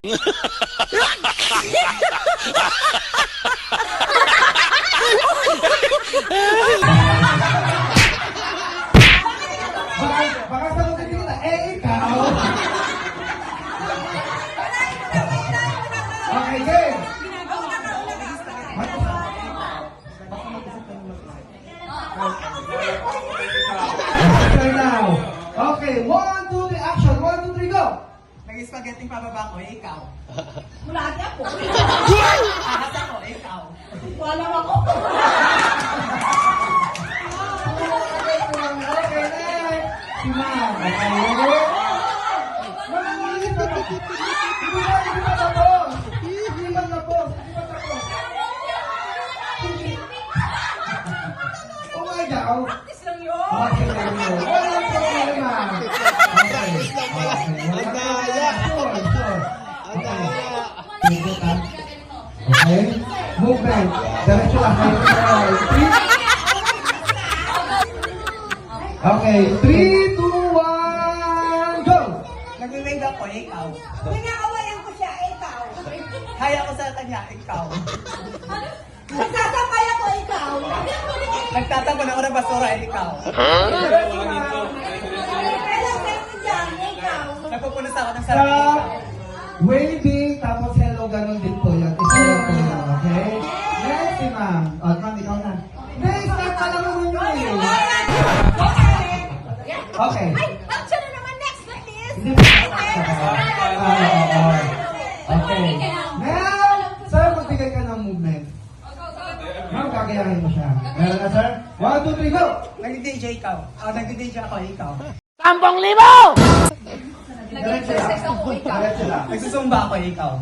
Baka sagutin kita, ikaw. Okay, game. Okay now. Okay, 1, 2, 3, action. 1, 2, 3, go. Nag-spaghetti pababa ko, ikaw. Mulati ako. Ahas ako, ikaw. Wala ako. Okay, next. Si Ma'am. Okay, ready? Mananginig pa ba? Hindi pa tapos. Hindi pa tapos. Oh my God. Practice lang yun. Okay, walang problema. Okay. Ang daya. Sure, sure. Ang daya. Okay. Movement. Diretso lang. Okay. 3, 2, 1, go! Nag-wave ako, ikaw. Pinaawayan ko siya, ikaw. Kaya ko sa kanya, ikaw. Nagsasampay ako, ikaw. Nagtatapon ako ng basura, ikaw. Kailan kayo dyan, ikaw. Nagpupunas ako ng sarili, ikaw. Stop. Waving, tapos hello, ganun din po yan. Isa lang po yan, okay? Next si Ma'am. Ma'am, ikaw na. Next, start pa lang mo yun eh. Okay. Ay, action na naman next, please. Hindi mo okay. Now, sir, magbigay ka ng movement. Ma'am, kagayahin mo siya. Meron na, sir? 1, 2, 3, go! Nag-DJ ikaw. Nag-DJ ako, ikaw. 10,000! Diretso lang. Diretso lang. Nagsusumba ako, ikaw.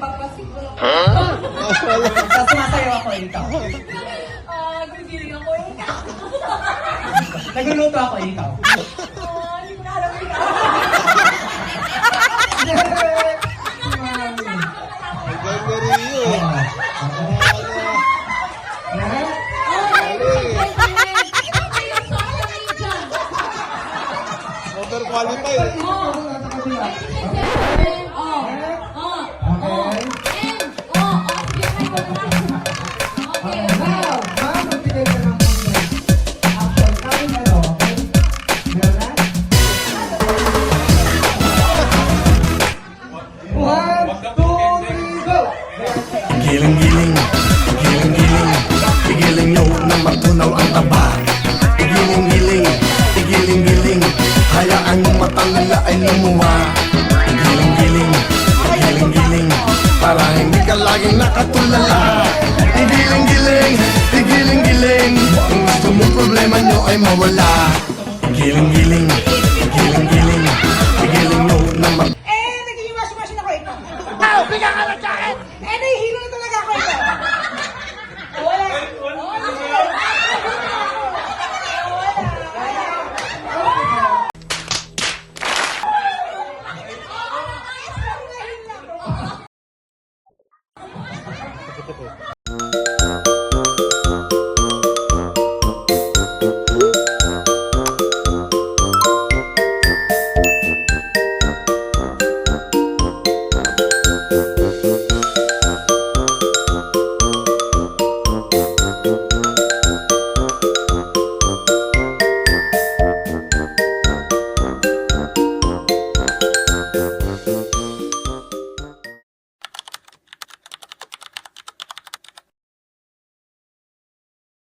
Papasiguro ko. Tapos sumasayaw ako, ikaw. Gumigiling ako, ikaw. Nagluluto ako, ikaw. Hindi ko na alam, ikaw. Next, si Mami. Ang ganda rin yun. Next. Overqualified. Okay, now, ma'am, magbigay ka ng movement. Action, kami ano, okay? Meron na? 1, 2, 3, go! Giling-giling, giling-giling, igiling nyo na matunaw ang taba. Igiling-giling, igiling-giling, hayaan nyo matangala ay lumuwa. Igiling-giling, igiling-giling, para hindi ka laging nakatulala. Igiling-giling, igiling-giling, kung gusto mo problema nyo ay mawala. Igiling-giling, igiling-giling, igiling nyo na Naging wash-wash na ko, ikaw. Bigyan ka na sa akin! Nahihilo